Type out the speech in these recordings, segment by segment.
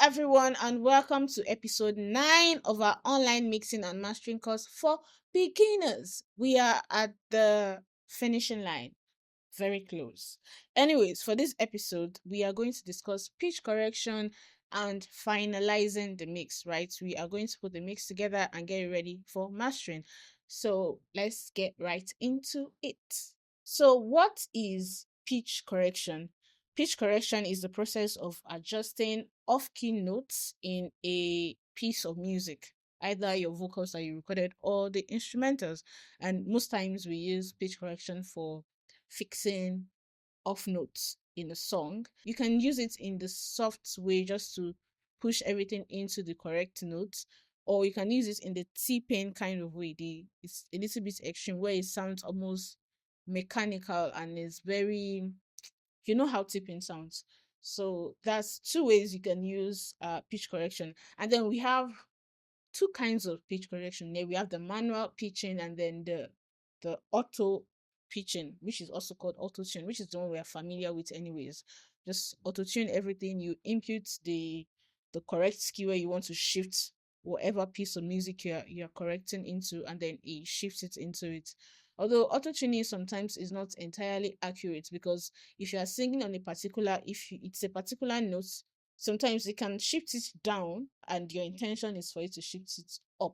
everyone, and welcome to episode 9 of our online mixing and mastering course for beginners. We are at the finishing line, very close. Anyways, for this episode, we are going to discuss pitch correction and finalizing the mix, right? We are going to put the mix together and get it ready for mastering. So let's get right into it. So, what is pitch correction? Pitch correction is the process of adjusting off-key notes in a piece of music, either your vocals that you recorded or the instrumentals. And most times we use pitch correction for fixing off notes in a song. You can use it in the soft way just to push everything into the correct notes, or you can use it in the T-pain kind of way. It's a little bit extreme where it sounds almost mechanical and is very, you know how tipping sounds. So that's two ways you can use pitch correction. And then we have two kinds of pitch correction. There we have the manual pitching and then the auto pitching, which is also called auto tune, which is the one we are familiar with anyways. Just auto tune everything. You input the correct key where you want to shift whatever piece of music you're correcting into, and then it shifts it into it. Although auto tuning sometimes is not entirely accurate, because if you are singing on a particular, it's a particular note, sometimes it can shift it down and your intention is for it to shift it up.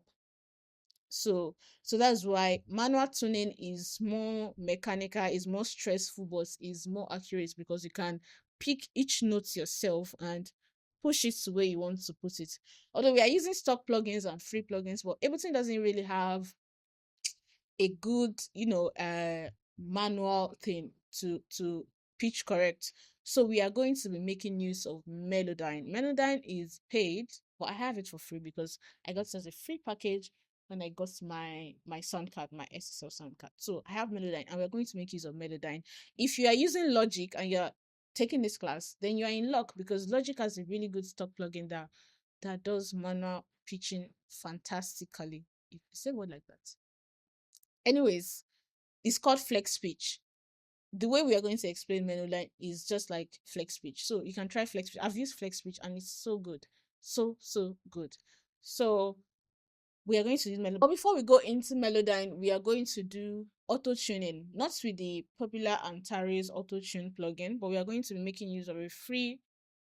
So that's why manual tuning is more mechanical, is more stressful, but is more accurate, because you can pick each note yourself and push it to where you want to put it. Although we are using stock plugins and free plugins, but Ableton doesn't really have a good, manual thing to pitch correct. So we are going to be making use of Melodyne. Melodyne is paid, but I have it for free because I got it as a free package when I got my sound card, my SSL sound card. So I have Melodyne, and we're going to make use of Melodyne. If you are using Logic and you're taking this class, then you are in luck, because Logic has a really good stock plugin that does manual pitching fantastically. If you say word like that. Anyways, it's called flex pitch. The way we are going to explain Melodyne is just like flex pitch. So you can try flex pitch. I've used flex pitch and it's so good. So good. So we are going to use Melodyne. But before we go into Melodyne, we are going to do auto tuning, not with the popular Antares auto tune plugin, but we are going to be making use of a free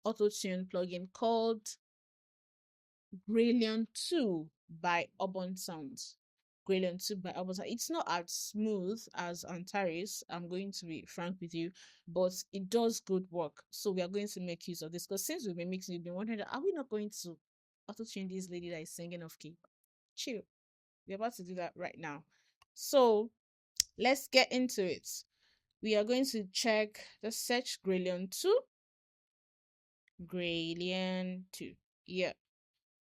auto tune plugin called Brilliant 2 by Urban Sounds. Gradient 2 by Urban Sounds. It's not as smooth as Antares, I'm going to be frank with you, but it does good work. So we are going to make use of this, because since we've been mixing, you've been wondering, are we not going to auto tune this lady that is singing off key? Chill. We're about to do that right now. So let's get into it. We are going to check the search Gradient 2. Gradient 2. Yeah.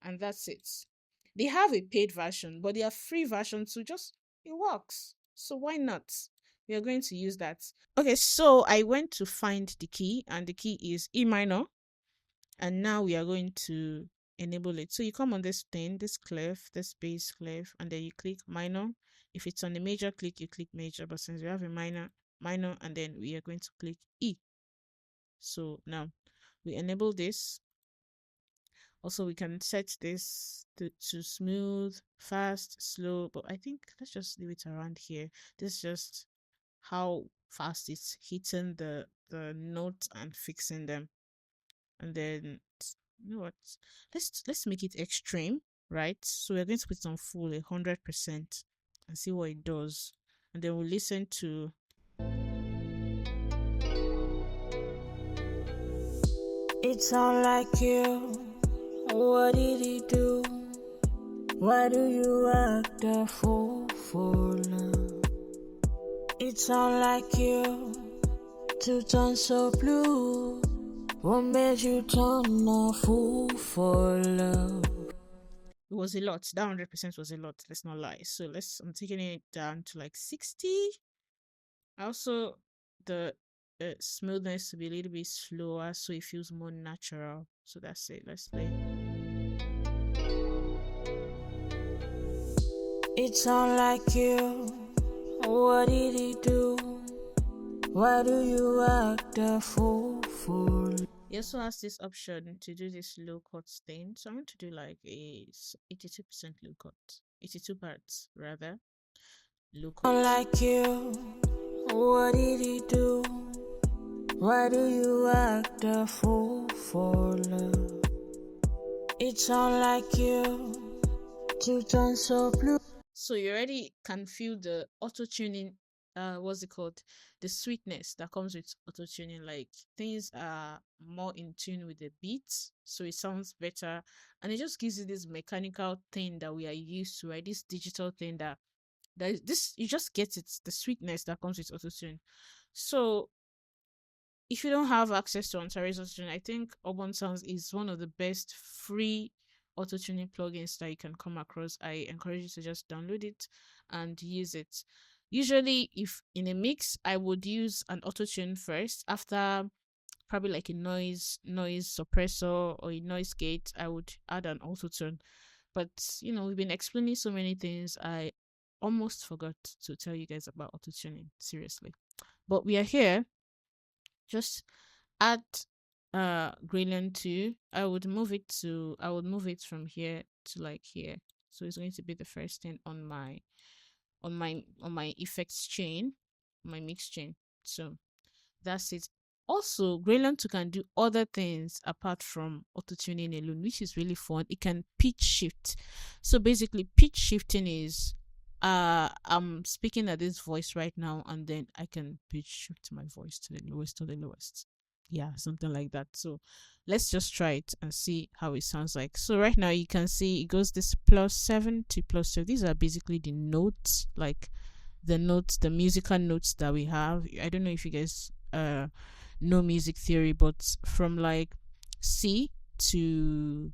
And that's it. They have a paid version, but their free version too, just it works. So why not? We are going to use that. Okay, so I went to find the key, and the key is E minor. And now we are going to enable it. So you come on this thing, this clef, this bass clef, and then you click minor. If it's on the major click, you click major. But since we have a minor, and then we are going to click E. So now we enable this. Also, we can set this to smooth, fast, slow, but I think let's just leave it around here. This is just how fast it's hitting the notes and fixing them. And then, you know what? Let's make it extreme, right? So we're going to put it on full 100% and see what it does. And then we'll listen to. It sound like you. What did he do? Why do you act a fool for love? It sound like you to turn so blue. What made you turn a fool for love? It was a lot. That 100% was a lot. Let's not lie. So I'm taking it down to like 60. Also, the smoothness to be a little bit slower, so it feels more natural. So that's it. Let's play. It sound like you. What did he do? Why do you act a fool for? It also has this option to do this low cut thing. So I'm going to do like 82% low cut, 82 parts rather, low cut. Like you, what did he do? Why do you act a fool for love? It's unlike you to turn so blue. So you already can feel the auto tuning, what's it called? The sweetness that comes with auto tuning. Like things are more in tune with the beats, so it sounds better, and it just gives you this mechanical thing that we are used to, right? This digital thing this you just get it, the sweetness that comes with auto tune. So if you don't have access to Ontario's auto I think Urban Sounds is one of the best free auto tuning plugins that you can come across. I encourage you to just download it and use it. Usually, if in a mix, I would use an auto tune first. After probably like a noise suppressor or a noise gate, I would add an auto tune. But we've been explaining so many things. I almost forgot to tell you guys about auto tuning. Seriously, but we are here. Just add gradient 2. I would move it from here to like here. So it's going to be the first thing on my effects chain, my mix chain. So that's it. Also, Grayland 2 can do other things apart from auto tuning alone, which is really fun. It can pitch shift. So basically, pitch shifting is I'm speaking at this voice right now, and then I can pitch shift my voice to the lowest Yeah, something like that. So let's just try it and see how it sounds like. So right now you can see it goes this +7 to +7. These are basically the notes, like the musical notes that we have. I don't know if you guys know music theory, but from like C to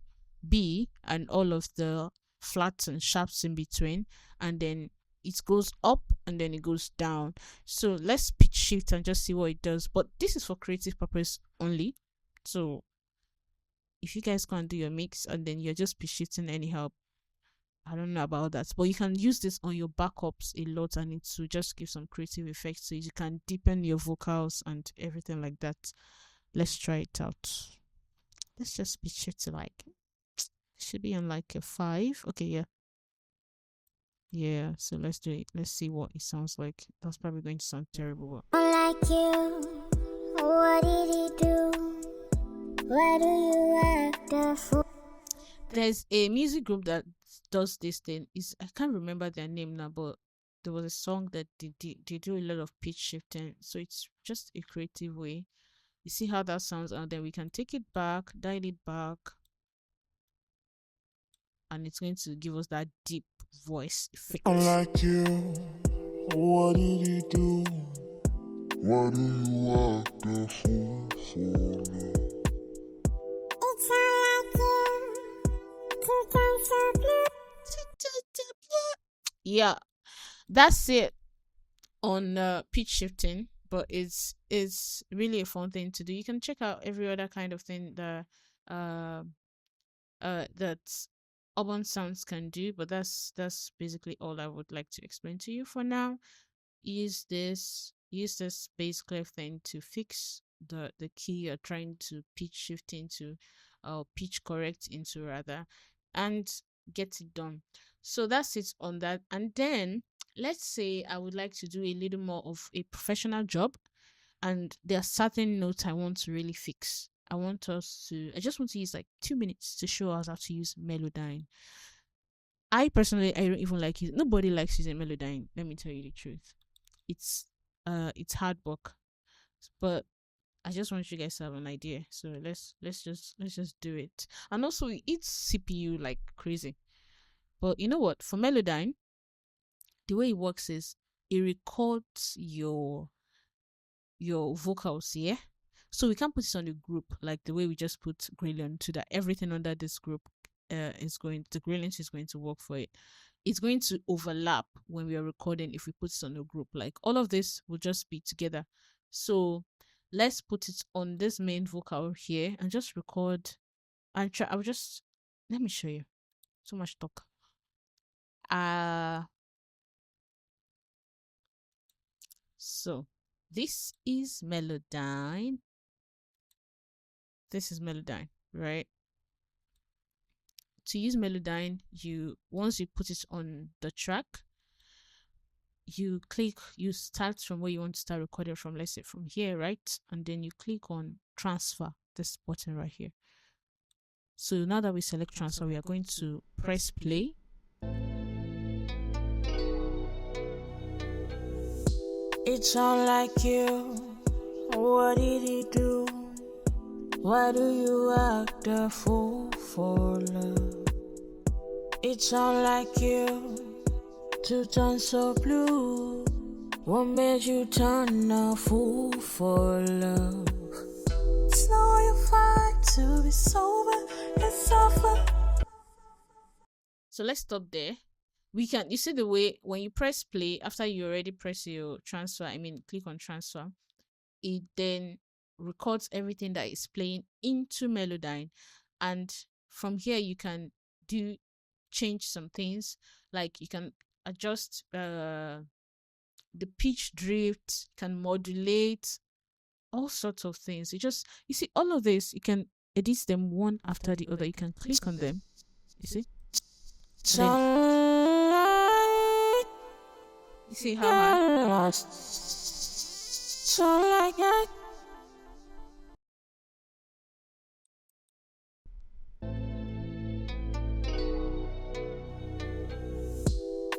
B and all of the flats and sharps in between, and then it goes up and then it goes down. So let's pitch shift and just see what it does. But this is for creative purpose only. So if you guys can't do your mix and then you're just pitch shifting anyhow, I don't know about that, but you can use this on your backups a lot, and it will just give some creative effects so you can deepen your vocals and everything like that. Let's try it out. Let's just pitch it to like, should be on like a 5. Okay, yeah. Yeah, so let's do it. Let's see what it sounds like. That's probably going to sound terrible. Like you, what did he do? Why do you act a fool? There's a music group that does this thing. Is I can't remember their name now, but there was a song that they do a lot of pitch shifting. So it's just a creative way. You see how that sounds, and then we can take it back, dial it back, and it's going to give us that deep voice effect. Like you, what did he do? Why do you act a fool for love? It's all like you, to turn so blue. Yeah, that's it on pitch shifting. But it's really a fun thing to do. You can check out every other kind of thing uh that urban sounds can do, but that's basically all I would like to explain to you for now. Use this bass clef thing to fix the key you're trying to pitch shift into, pitch correct into rather, and get it done. So that's it on that. And then let's say I would like to do a little more of a professional job, and there are certain notes I want to really fix. I just want to use like 2 minutes to show us how to use Melodyne. I don't even like it. Nobody likes using Melodyne. Let me tell you the truth. It's hard work, but I just want you guys to have an idea. So let's just do it. And also it eats CPU like crazy. But you know what? For Melodyne, the way it works is it records your vocals, yeah? So we can't put it on a group like the way we just put Gradient to that everything under this group the Gradient is going to work for it. It's going to overlap when we are recording if we put it on a group. Like all of this will just be together. So let's put it on this main vocal here and just record and try. I'll just let me show you. So much talk. So this is Melodyne. This is Melodyne, right? To use Melodyne, you once you put it on the track, you start from where you want to start recording from, let's say from here, right? And then you click on transfer, this button right here. So now that we select transfer, we are going to press play. It's all like you. What did he do? Why do you act a fool for love? It's all like you to turn so blue. What made you turn a fool for love? It's not your fight to be sober and suffer. So let's stop there. We can, you see the way when you press play after you already press your transfer, I mean click on transfer, it then records everything that is playing into Melodyne, and from here you can do change some things, like you can adjust the pitch drift, can modulate all sorts of things. You see all of this, you can edit them one after the other. You can click on them, you see, and then you see how high.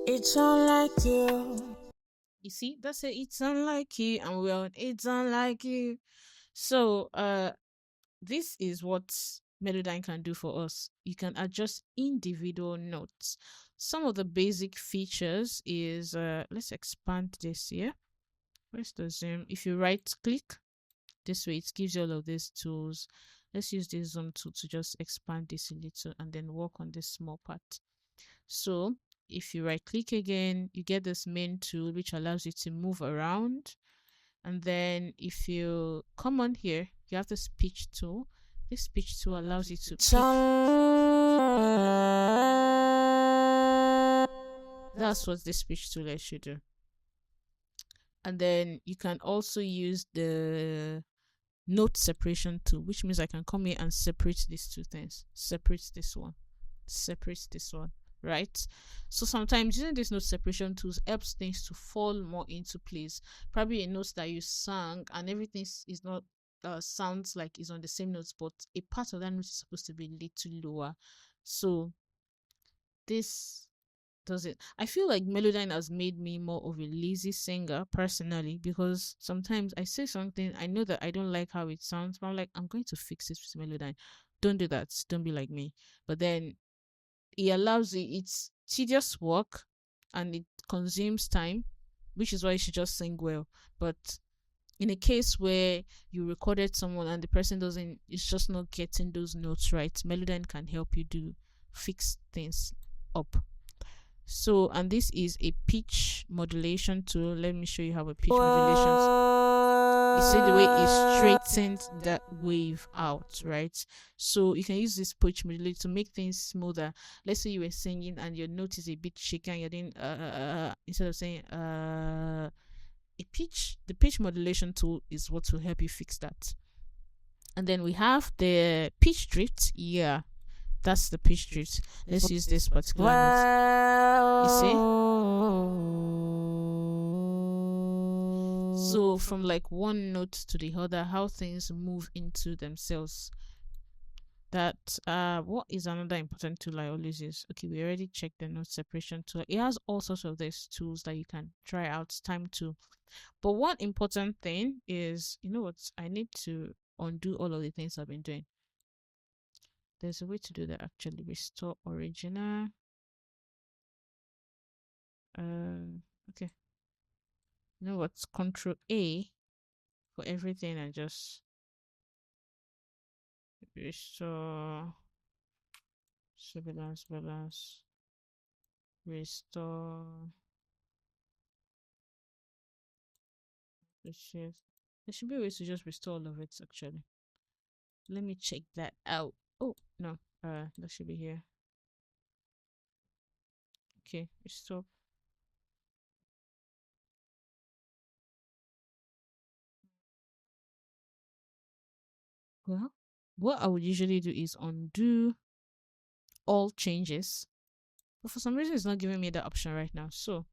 It's unlike you. You see, that's it. It's unlike you, and we're on it's unlike you. So, this is what Melodyne can do for us. You can adjust individual notes. Some of the basic features is let's expand this here. Where's the zoom? If you right click this way, it gives you all of these tools. Let's use this zoom tool to just expand this a little and then work on this small part. So if you right click again, you get this main tool which allows you to move around. And then if you come on here, you have the speech tool. This speech tool allows you to pick. That's what this speech tool lets you do. And then you can also use the note separation tool, which means I can come here and separate these two things. Separate this one. Separate this one. Right? So sometimes using these note separation tools helps things to fall more into place. Probably a note that you sang and everything is not sounds like it's on the same notes, but a part of that note is supposed to be a little lower. So this does it. I feel like Melodyne has made me more of a lazy singer personally, because sometimes I say something, I know that I don't like how it sounds, but I'm like, I'm going to fix it with Melodyne. Don't do that. Don't be like me. But then it allows it's tedious work and it consumes time, which is why you should just sing well. But in a case where you recorded someone and the person doesn't, it's just not getting those notes right, Melodyne can help you do fix things up. So, and this is a pitch modulation tool. Let me show you how a pitch modulation. You see the way it straightens that wave out, right? So you can use this pitch modulator to make things smoother. Let's say you were singing and your note is a bit shaky and you're doing instead of saying the pitch modulation tool is what will help you fix that. And then we have the pitch drift. Yeah, that's the pitch drift. Let's use this particular note. You see? So from like one note to the other, how things move into themselves. That what is another important tool I always use? Okay, we already checked the note separation tool. It has all sorts of these tools that you can try out. Time to. But one important thing is, you know what? I need to undo all of the things I've been doing. There's a way to do that actually. Restore original. Okay. You know what's Control A for everything and just restore surveillance balance. Restore the shift. There should be a way to just restore all of it actually. Let me check that out. Oh no, that should be here. Okay, restore. Well, what I would usually do is undo all changes. But for some reason, it's not giving me that option right now. So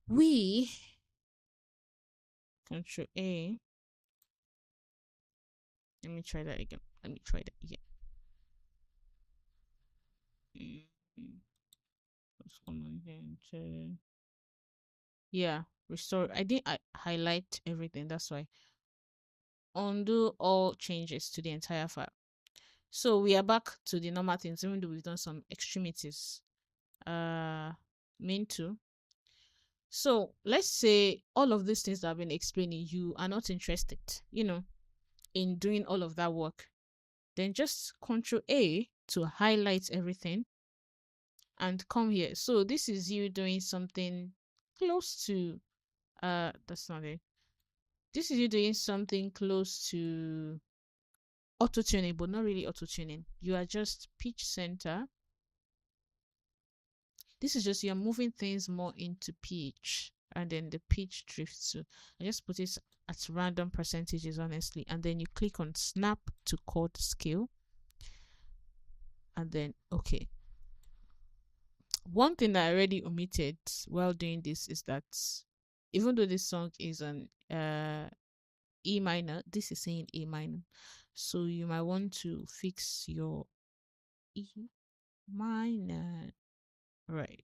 we Control A. Let me try that again. Let me try that again. Mm, what's going on here? Yeah, restore. I didn't highlight everything. That's why. Undo all changes to the entire file. So we are back to the normal things, even though we've done some extremities. Main two. So let's say all of these things that I've been explaining, you are not interested, in doing all of that work. Then just Control A to highlight everything and come here. So this is you doing something close to that's not it. This is you doing something close to auto tuning, but not really auto tuning. You are just pitch center. This is just you're moving things more into pitch, and then the pitch drifts to. I just put it at random percentages, honestly, and then you click on snap to chord scale, and then okay. One thing that I already omitted while doing this is that even though this song is on E minor, this is saying A minor, so you might want to fix your E minor, right?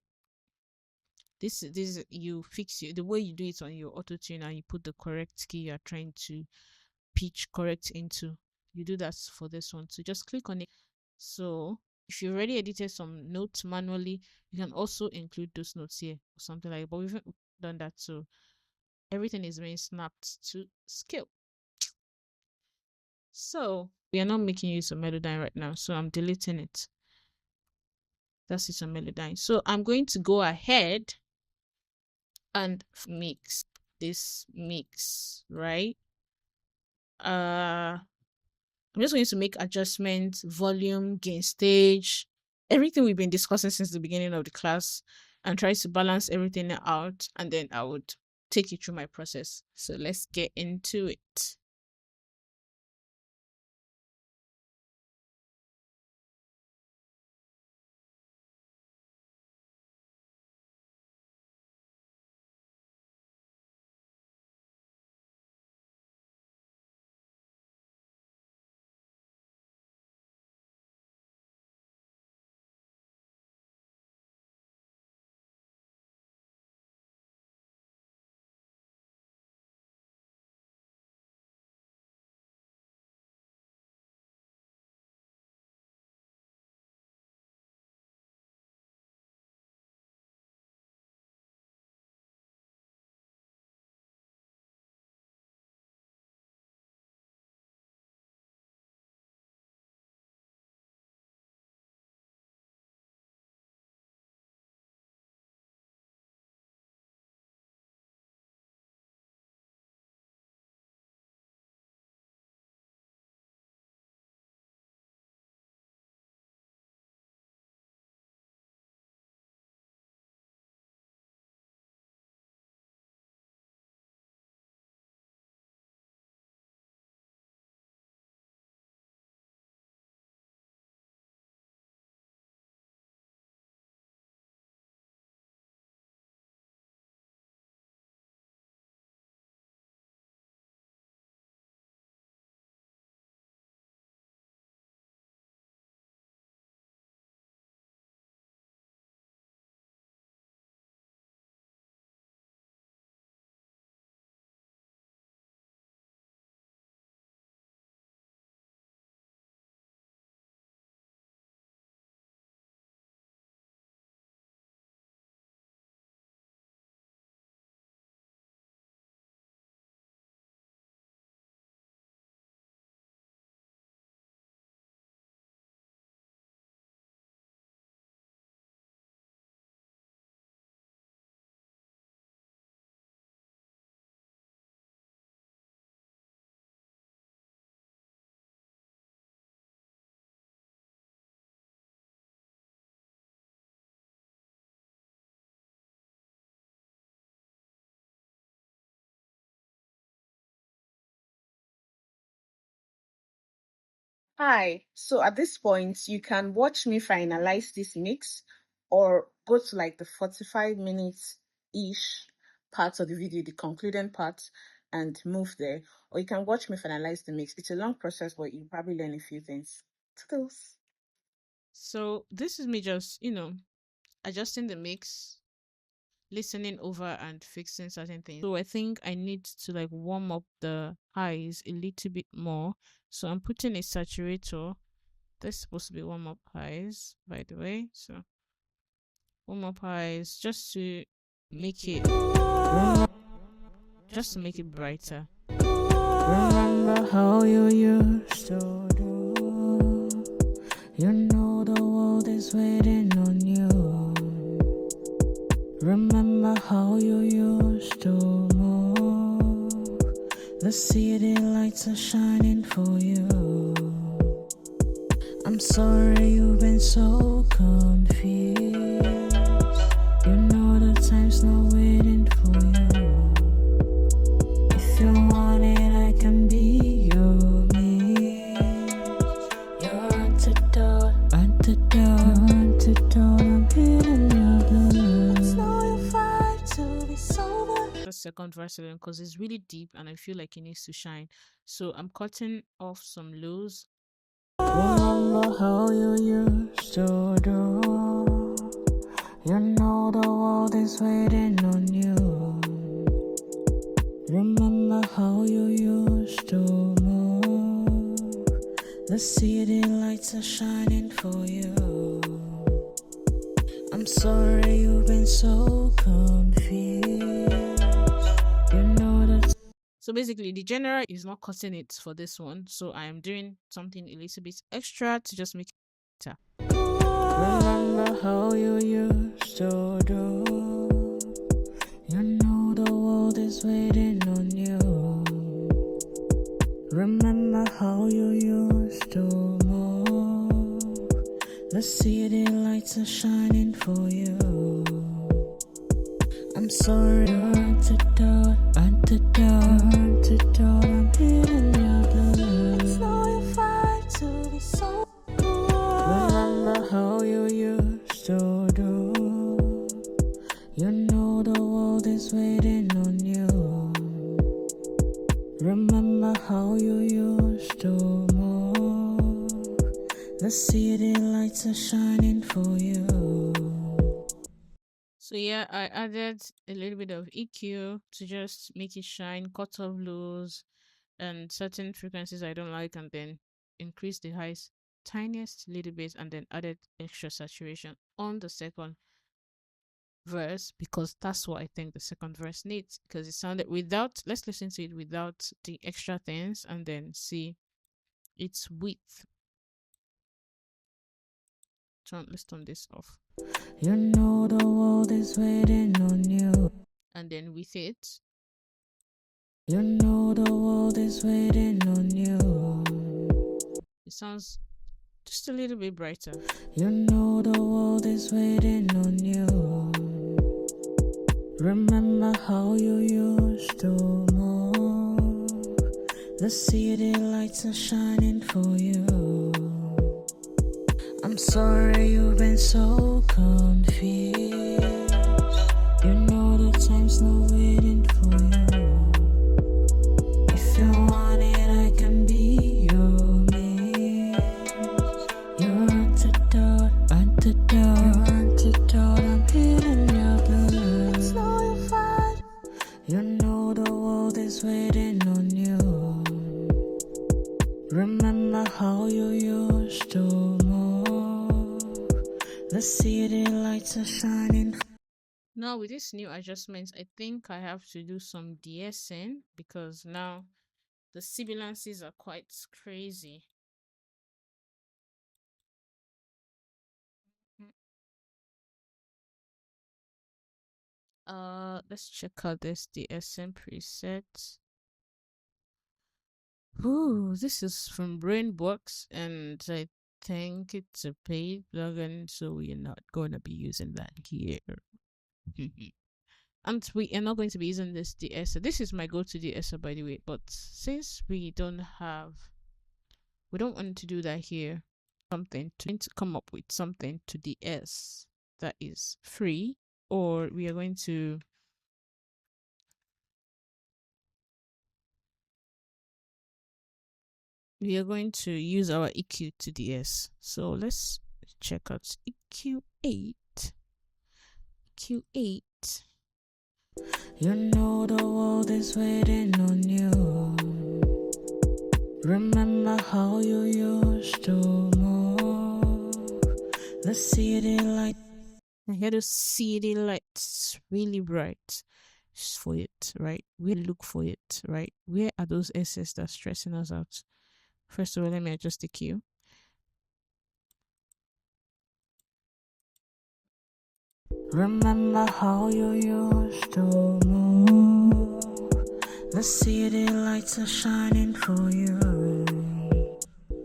This you fix the way you do it on your auto tune, and you put the correct key you are trying to pitch correct into. You do that for this one, so just click on it. So if you already edited some notes manually, you can also include those notes here or something like that. But we've done that, so everything is being snapped to scale. So we are not making use of Melodyne right now, so I'm deleting it. That's it on Melodyne. So I'm going to go ahead and mix this mix, right? I'm just going to make adjustments, volume, gain stage, everything we've been discussing since the beginning of the class, and try to balance everything out, and then I would take you through my process. So let's get into it. Hi. So at this point, you can watch me finalize this mix or go to like the 45 minutes ish part of the video, the concluding part, and move there. Or you can watch me finalize the mix. It's a long process, but you probably learn a few things. Toodles. So this is me just, adjusting the mix, listening over and fixing certain things. So I think I need to like warm up the highs a little bit more. So I'm putting a saturator. That's supposed to be warm up highs, by the way. So warm up highs make it just to make it brighter. Remember how you used to do. You know the world is waiting on you. Remember how you used to move. The city lights are shining for you. I'm sorry you've been so confused. You know the time's not waiting for you. If you want it, I can be your muse. Your antidote, your antidote. I'm hitting your blues. It's not your fight to be sober. The second verse because it's really deep and I feel like it needs to shine. So I'm cutting off some lows. Remember how you used to do. You know the world is waiting on you. Remember how you used to move. The city lights are shining for you. I'm sorry you've been so confused. You know that. So basically, the general is not cutting it for this one. So I am doing something a little bit extra to just make it better. Remember how you used to do. You know the world is waiting on you. Remember how you used to move. The city lights are shining for you. I'm sorry, antidote. I'm hitting your blues. It's not your fight to be so. Remember how you used to do. You know the world is waiting on you. Remember how you used to move. The city lights are shining for you. So yeah, I added a little bit of EQ to just make it shine, cut off lows and certain frequencies I don't like, and then increase the highs tiniest little bit, and then added extra saturation on the second verse because that's what I think the second verse needs. Because it sounded without, let's listen to it without the extra things and then see its width. Let's turn this off. You know the world is waiting on you. And then with it, you know the world is waiting on you. It sounds just a little bit brighter. You know the world is waiting on you. Remember how you used to move. The city lights are shining for you. I'm sorry you've been so confused. You know the time's not waiting for you. If you want it, I can be your muse. Your antidote. Your antidote. I'm hitting your blues. It's not your fight. You know the world is waiting on you. Remember how you used to move. The city lights are shining. Now with this new adjustment, I think I have to do some de-essing because now the sibilances are quite crazy. Let's check out this de-essing preset. Ooh, this is from Brainbox, and I think it's a paid plugin, so we are not going to be using that here. And we are not going to be using this de-esser. This is my go-to de-esser, by the way, but since we don't have We don't want to do that here. Something to come up with something to the S that is free, or we are going to use our EQ to the S. So let's check out EQ8. EQ8. You know the world is waiting on you. Remember how you used to move. The city light. I hear the city lights really bright for it, right? We look for it, right? Where are those S's that's stressing us out? First of all, let me adjust the Q. Remember how you used to move. The city lights are shining for you.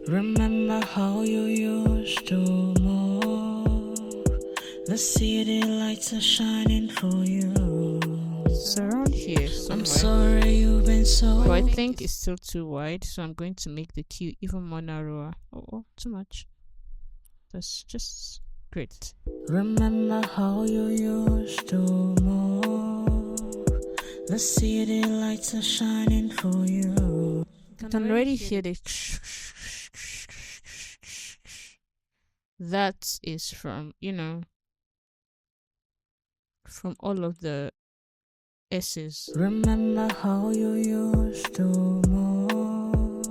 Remember how you used to move. The city lights are shining for you. It's around here somewhere. I'm sorry you've been so. But I think it's still too wide, so I'm going to make the Q even more narrower. Oh, too much. That's just great. Remember how you used to move. The city lights are shining for you. You can already hear the that is from, from all of the S's. Remember how you used to move.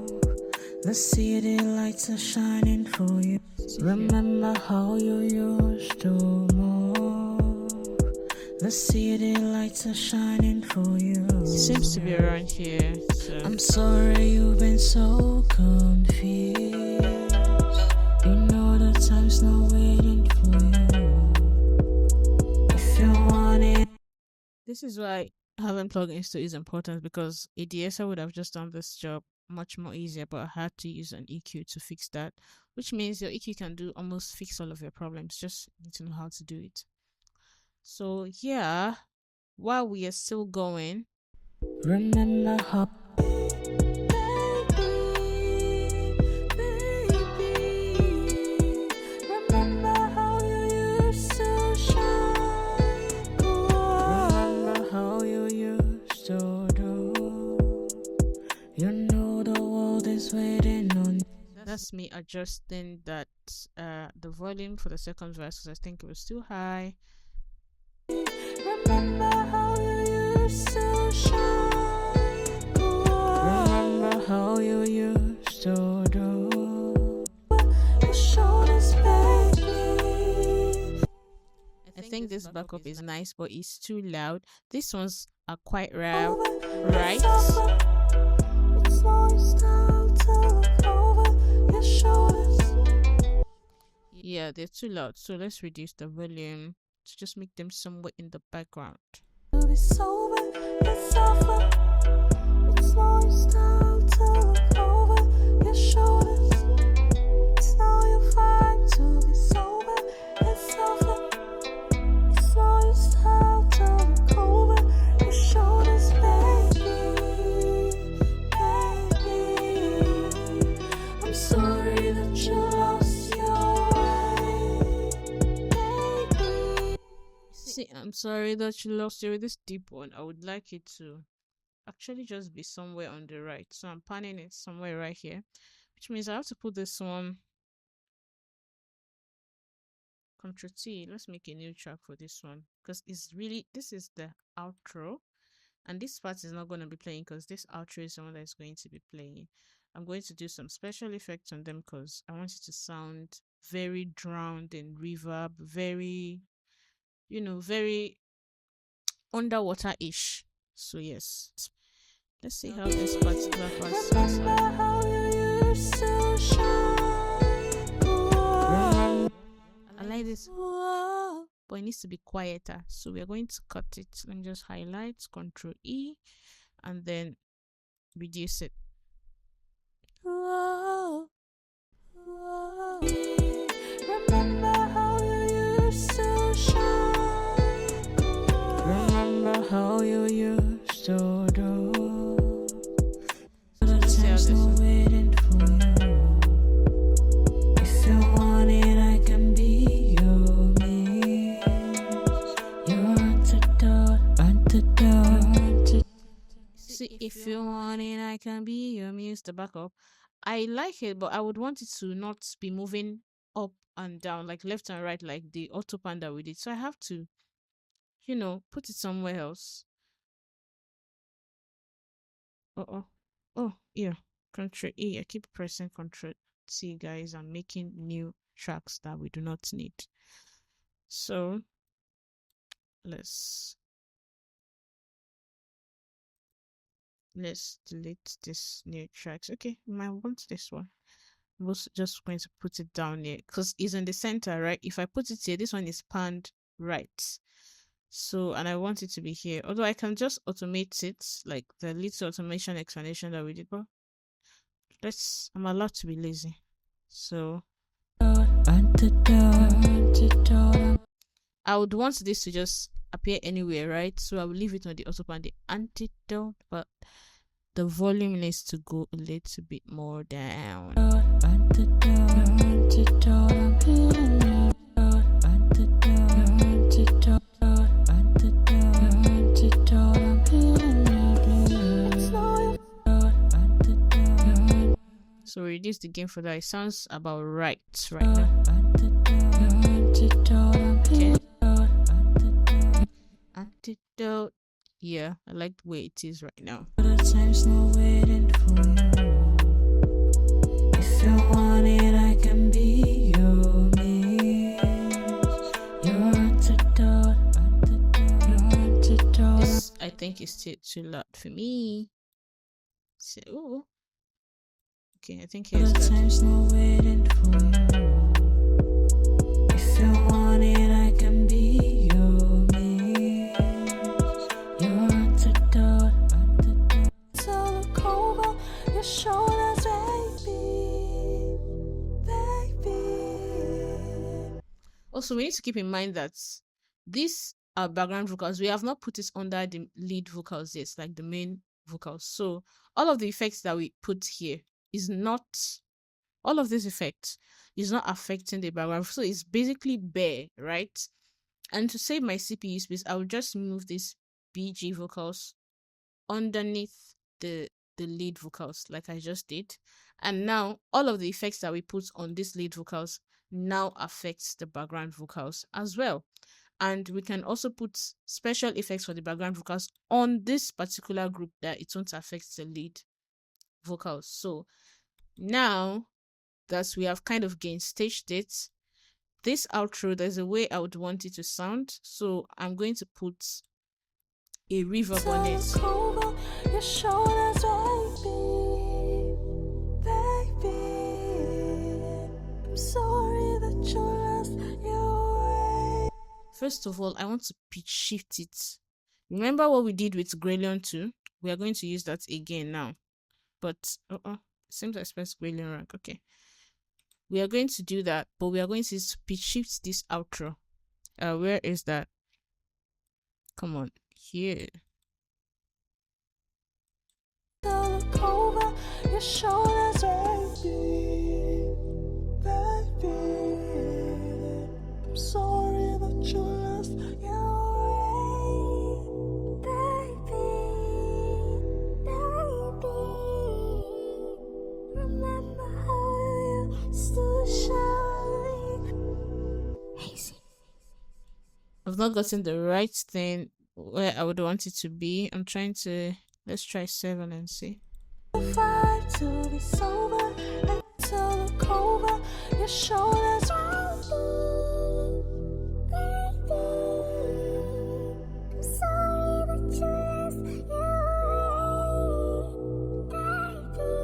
The city lights are shining for you. Remember how you used to move. The city lights are shining for you. It seems to be around here. So. I'm sorry you've been so confused. You know the time's not waiting for you. If you want it. This is why having plugins to is important, because a DSR would have just done this job much more easier, but I had to use an EQ to fix that, which means your EQ can do almost fix all of your problems. Just need to know how to do it. So yeah, while we are still going, remember how. That's me adjusting that the volume for the second verse, because I think it was too high. Remember how you used to shine. Remember how you used to do. Your shoulders baby. I think this backup is nice, but it's too loud. These ones are quite loud, right? It's nice time to look over your shoulders. Yeah, they're too loud, so let's reduce the volume to just make them somewhat in the background. To be sober, it's suffer. It's nice time to look over your shoulders. It's not your vibe to be sober, it's suffer. It's nice time to look over your shoulders, baby, baby. I'm sorry that you lost your way, baby. See, I'm sorry that you lost it with this deep one. I would like it to actually just be somewhere on the right. So I'm panning it somewhere right here, which means I have to put this one. Ctrl T. Let's make a new track for this one, because it's really, this is the outro, and this part is not going to be playing because this outro is the one that is going to be playing. I'm going to do some special effects on them because I want it to sound very drowned in reverb, very, very underwater-ish. So yes, let's see how this particular part sounds like. Remember how you used to shine. I like this, but it needs to be quieter. So we are going to cut it. Let me just highlight, Ctrl E, and then reduce it. Remember how you used to shine. Remember how you used to do. The time's not waiting for you. If you want it, I can be your muse. The backup. I like it, but I would want it to not be moving up and down, like left and right, like the auto panda we did. So I have to, put it somewhere else. Oh. Oh, yeah. Control E. I keep pressing Control T, guys. I'm making new tracks that we do not need. So let's delete this new tracks. Okay, we might want this one. I'm also just going to put it down here because it's in the center, right? If I put it here, this one is panned right. So, and I want it to be here. Although I can just automate it, like the little automation explanation that we did, but I'm allowed to be lazy. So I would want this to just appear anywhere, right? So I will leave it on the autopan, the antidote, but the volume needs to go a little bit more down. So reduce the gain for that. It sounds about right now. Okay. Antidote. Yeah, I like the way it is right now. Time's no waiting for you. If you want it, I can be your muse. Your antidote. This, I think, is too loud for me. So, ooh. Okay, I think here's good. Time's no waiting for you. If you want it, I can be your muse. Your antidote. So look over your shoulders, baby. Also, we need to keep in mind that these are background vocals. We have not put it under the lead vocals yet, like the main vocals. So all of the effects that we put here is not, all of this effect is not affecting the background. So it's basically bare, right? And to save my CPU space, I will just move these BG vocals underneath the lead vocals like I just did. And now all of the effects that we put on these lead vocals now affects the background vocals as well. And we can also put special effects for the background vocals on this particular group that it won't affect the lead vocals. So now that we have kind of gained staged it, this outro, there's a way I would want it to sound. So I'm going to put a reverb on it. First of all, I want to pitch shift it. Remember what we did with Grelion 2? We are going to use that again now. But seems I pressed Grelion rank. Okay. We are going to do that, but we are going to pitch shift this outro. Where is that? Come on, here. Look over your shoulders, baby. I'm sorry that you lost your way, baby. Remember how you stood shine. Hazy. I've not gotten the right thing where I would want it to be. I'm trying to, let's try 7 and see. To be sober and to look over your shoulders, baby. I'm sorry that you lost your way, baby.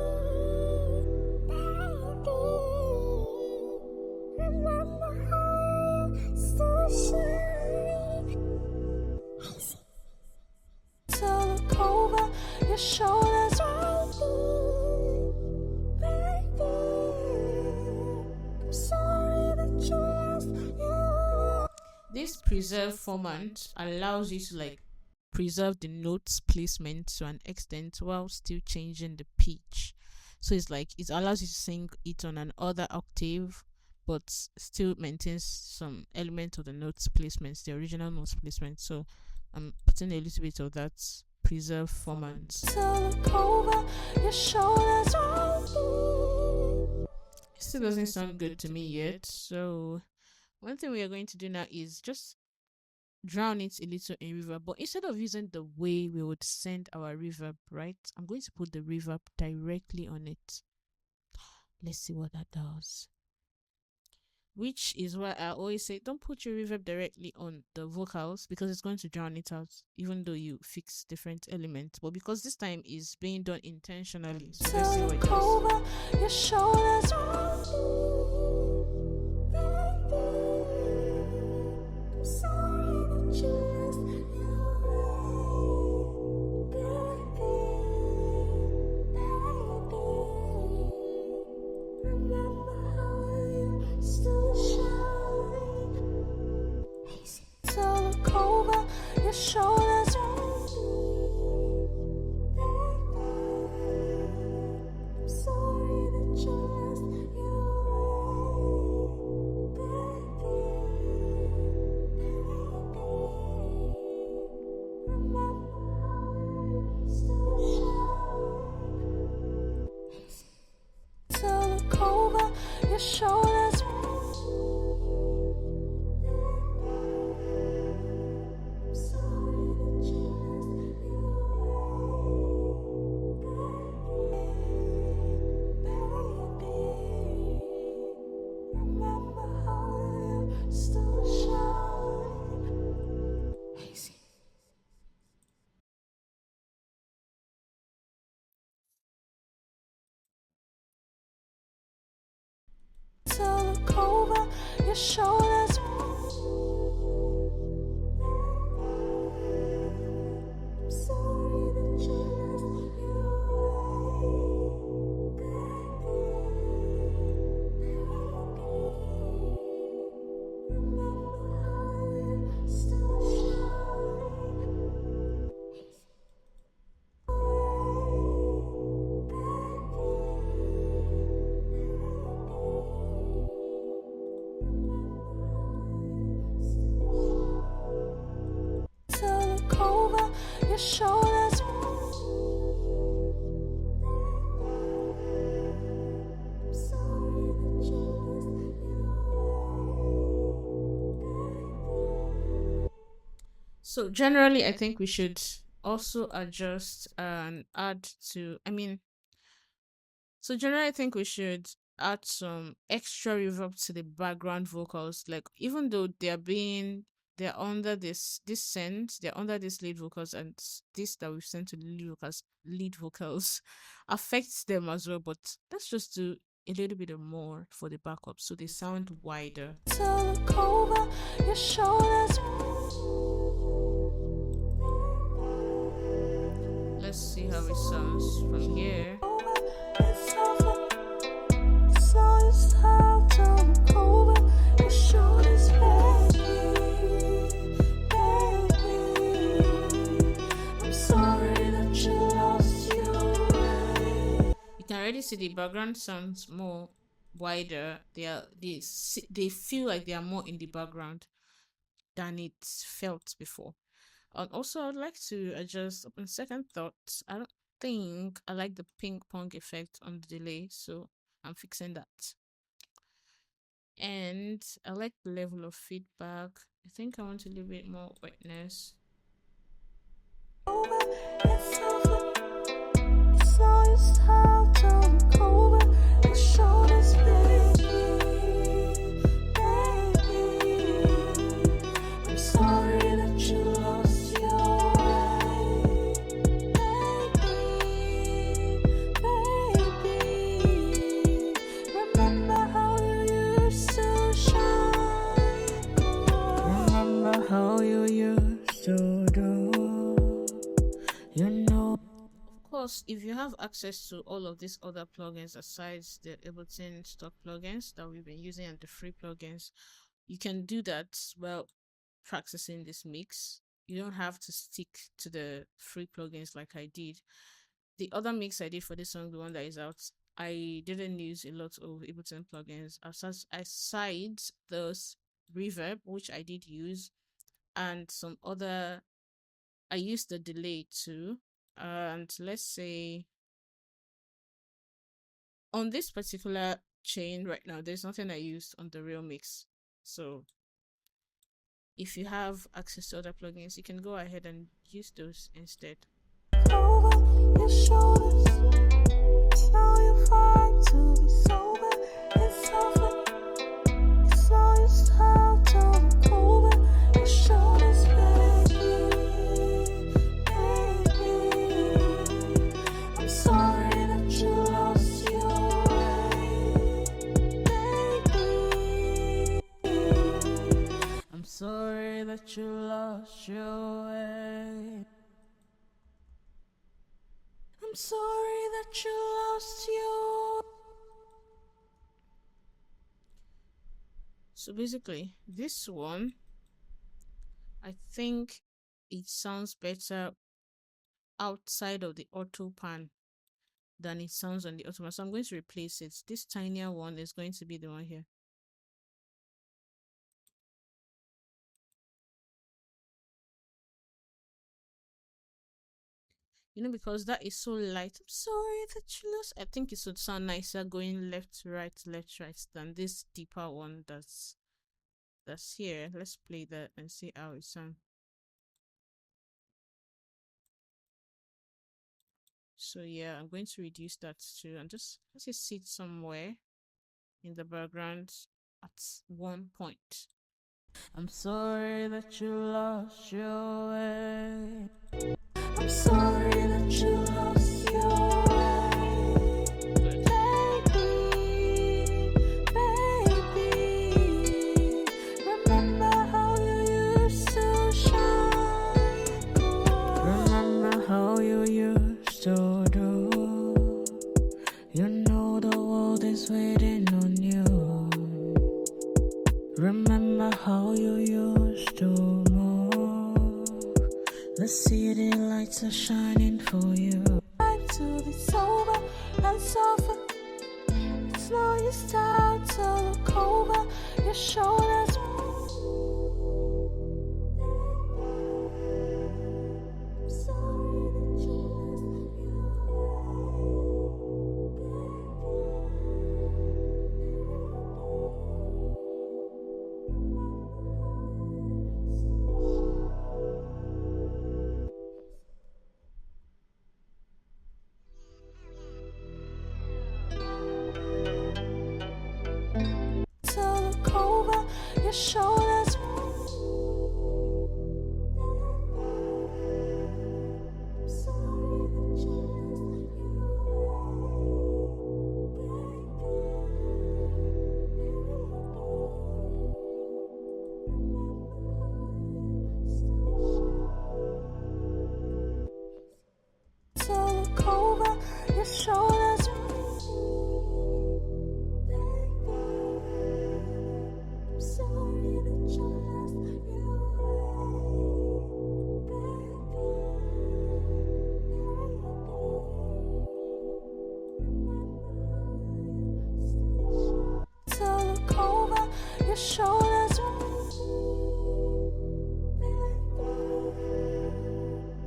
Remember how you still shine. To look over your shoulders, baby. I'm sorry that you lost your. This preserve format allows you to like preserve the notes placement to an extent while still changing the pitch. So it's like it allows you to sing it on an other octave, but still maintains some element of the notes placements, the original notes placement. So I'm putting a little bit of that preserve formants. So look over your shoulders. It still doesn't sound good to me yet. So one thing we are going to do now is just drown it a little in reverb. But instead of using the way we would send our reverb, right? I'm going to put the reverb directly on it. Let's see what that does. Which is why I always say don't put your reverb directly on the vocals because it's going to drown it out, even though you fix different elements. But because this time is being done intentionally, so let's see what it does. Over your shoulders. Shoulders. I'm sorry that you lost so look over your shoulders. So look over your shoulders. I'm sorry that you lost so look over your shoulders. I'm sorry that you lost. So generally, I think we should also adjust and add to. So generally, I think we should add some extra reverb to the background vocals. Like even though they're under this send, they're under this lead vocals, and this that we've sent to the lead vocals affects them as well. But let's just do a little bit of more for the backup so they sound wider. So look over your shoulders. Let's see how it sounds from here. You can already see the background sounds more wider. They feel like they are more in the background than it felt before. And also, I'd like to adjust upon second thought. I don't think I like the ping pong effect on the delay, so I'm fixing that. And I like the level of feedback. I think I want a little bit more wetness. Of course, if you have access to all of these other plugins aside the Ableton stock plugins that we've been using and the free plugins, you can do that while practicing this mix. You don't have to stick to the free plugins like I did. The other mix I did for this song, the one that is out, I didn't use a lot of Ableton plugins aside those reverb, which I did use, and some other I use the delay too. And let's say on this particular chain right now, there's nothing I used on the real mix. So if you have access to other plugins, you can go ahead and use those instead. Over your shoulders, slow your vibe to be sober. It's over. Slow your style to look over your shoulders, baby, baby. I'm sorry that you lost your way, baby. I'm sorry that you lost your way. I'm sorry that you lost your. So basically, this one, I think it sounds better outside of the auto pan than it sounds on the auto pan. So I'm going to replace it. This tinier one is going to be the one here. You know, because that is so light. I'm sorry that you lost. I think it should sound nicer going left, right, than this deeper one that's here. Let's play that and see how it sounds. So yeah, I'm going to reduce that too and just let it sit somewhere in the background at one point. I'm sorry that you lost your way. I'm sorry that you lost your way, baby, baby. Remember how you used to shine. Remember how you used to do. You know the world is waiting on you. Remember how you used to move. The city lights are shining for you. Time to be sober and suffer. Slow your style to look over your shoulders. I'm sorry that you lost to look over your shoulders. I'm sorry that you lost to look over your shoulders. I'm sorry that you lost to look over your shoulders.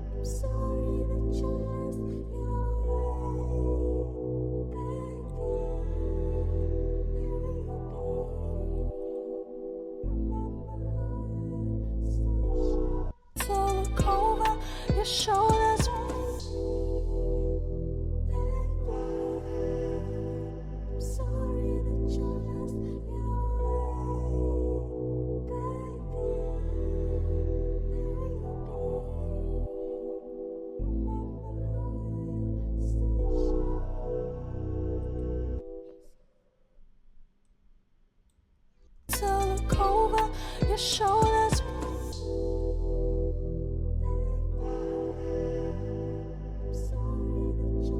I'm sorry that you lost to look over your shoulders. I'm sorry that you lost to look over your shoulders. I'm sorry that you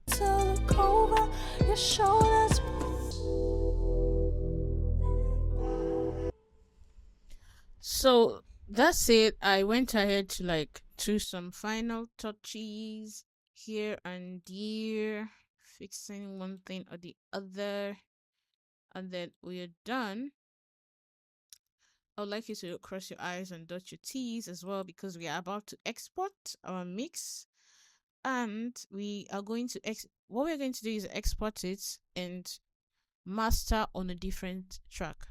to look over your shoulders. So that's it. I went ahead to like do some final touches here and there, fixing one thing or the other, and then we are done. I would like you to cross your I's and dot your T's as well because we are about to export our mix, and we are going to what we're going to do is export it and master on a different track.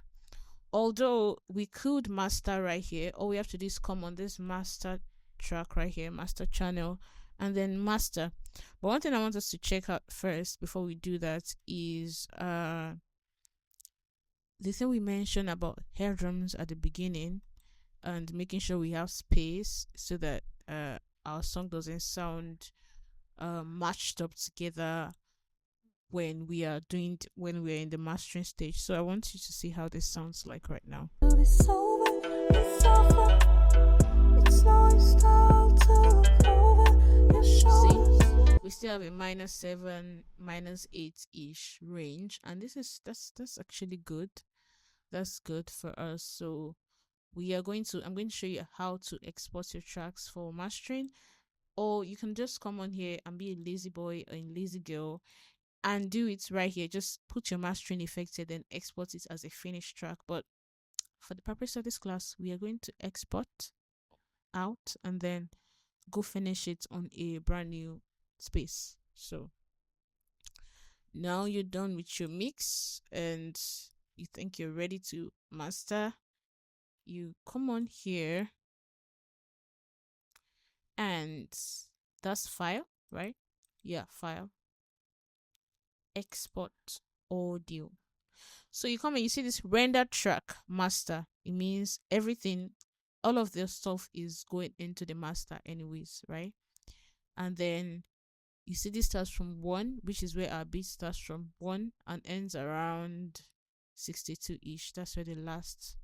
Although we could master right here, all we have to do is come on this master track right here, master channel, and then master. But one thing I want us to check out first before we do that is the thing we mentioned about hair drums at the beginning and making sure we have space so that our song doesn't sound matched up together when when we're in the mastering stage. So I want you to see how this sounds like right now. It's over, it's over. It's not style to look over your shoulders. See, we still have a -7, -8 ish range, and that's actually good. That's good for us. So I'm going to show you how to export your tracks for mastering, or you can just come on here and be a lazy boy or a lazy girl and do it right here. Just put your mastering effects here, then export it as a finished track. But for the purpose of this class, we are going to export out and then go finish it on a brand new space. So now you're done with your mix and you think you're ready to master, you come on here and that's file, right? Yeah, file, export audio. So you come and you see this render track master. It means everything, all of the stuff is going into the master anyways, right? And then you see this starts from 1, which is where our beat starts from 1 and ends around 62-ish. That's where the last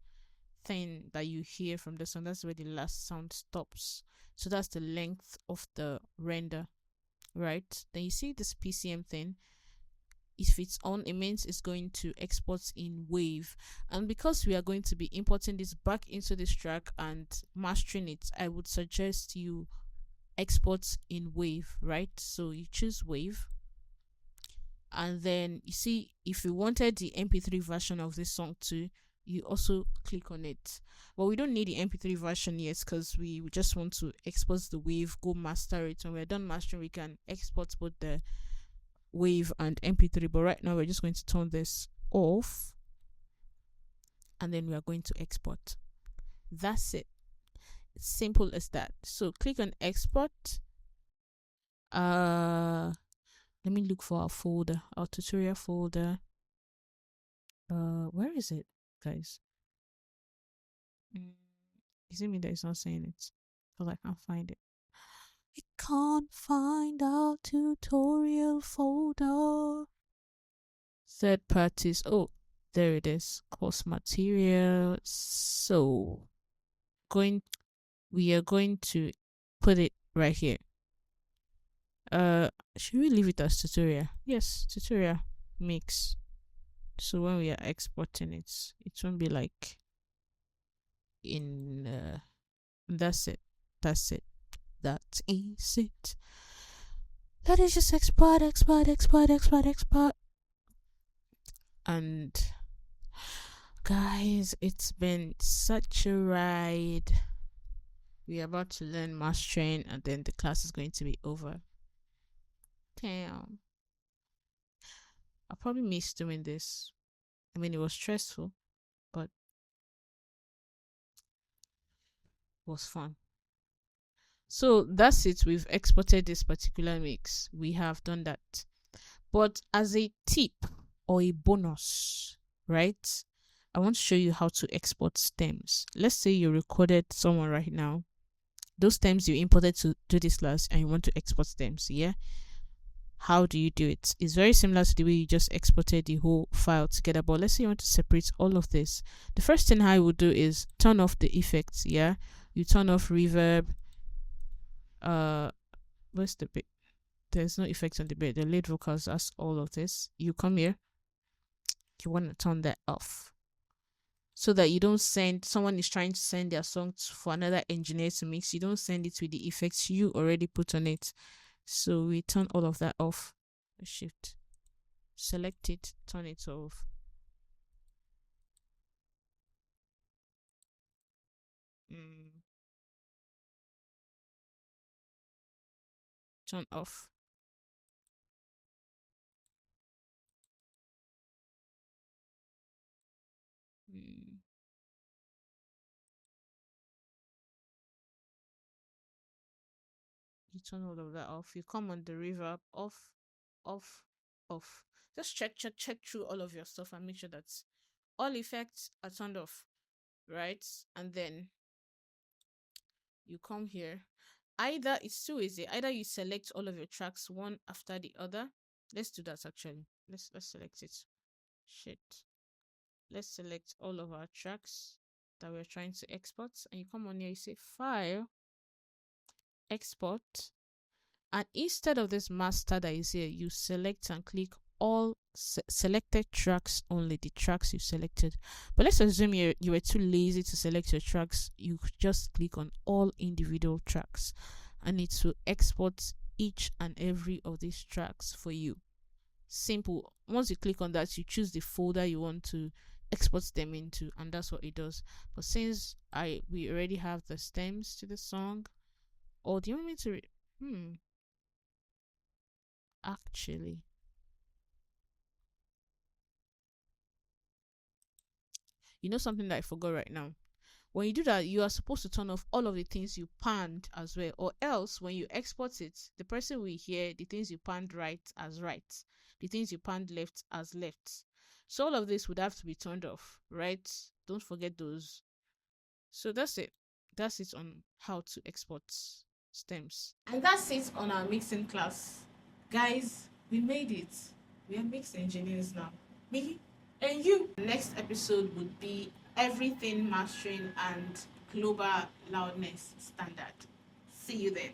thing that you hear from the song, that's where the last sound stops. So that's the length of the render, right? Then you see this PCM thing. If it's on, it means it's going to export in wave. And because we are going to be importing this back into this track and mastering it, I would suggest you export in wave, right? So you choose wave, and then you see if you wanted the mp3 version of this song too, you also click on it. But we don't need the mp3 version yet because we just want to export the wave, go master it. When we're done mastering, we can export both the wave and mp3, but right now we're just going to turn this off and then we are going to export. That's it. It's simple as that. So click on export. Let me look for our folder, our tutorial folder. Where is it, guys? Is it me that is not saying it? Because I can't find it. I can't find our tutorial folder. Third parties. Oh, there it is. Course material. So we are going to put it right here. Should we leave it as tutorial? Yes, tutorial mix. So when we are exporting it won't be like in that's it. That is it. That is just export. And guys, it's been such a ride. We're about to learn mastering and then the class is going to be over. Damn. I probably missed doing this. I mean, it was stressful, but it was fun. So that's it. We've exported this particular mix. We have done that. But as a tip or a bonus, right? I want to show you how to export stems. Let's say you recorded someone right now. Those stems you imported to do this class and you want to export stems, yeah? How do you do it? It's very similar to the way you just exported the whole file together, but let's say you want to separate all of this. The first thing I would do is turn off the effects, yeah? You turn off reverb. Where's the bit? There's no effects on the bit. The lead vocals, that's all of this. You come here. You want to turn that off. so that you don't send someone is trying to send their song for another engineer to mix. You don't send it with the effects you already put on it. So we turn all of that off. Shift, select it, turn it off. Mm, turn off. Mm, you turn all of that off. You come on the reverb off, off, off. Just check through all of your stuff and make sure that all effects are turned off, right? And then you come here. Either it's too easy. Either you select all of your tracks one after the other. Let's do that actually. Let's select it. Shit. Let's select all of our tracks that we're trying to export. And you come on here, you say file, export. And instead of this master that is here, you select and click all selected tracks only, the tracks you selected. But let's assume you were too lazy to select your tracks. You just click on all individual tracks and it will export each and every of these tracks for you. Simple. Once you click on that, you choose the folder you want to export them into, and that's what it does. But since we already have the stems to the song, or do you want me to actually, you know something that I forgot right now. When you do that, you are supposed to turn off all of the things you panned as well, or else when you export it, the person will hear the things you panned right as right, the things you panned left as left. So all of this would have to be turned off, right? Don't forget those. So that's it. That's it on how to export stems. And that's it on our mixing class. Guys, we made it. We are mix engineers now. Me and you. Next episode would be everything mastering and global loudness standard. See you then.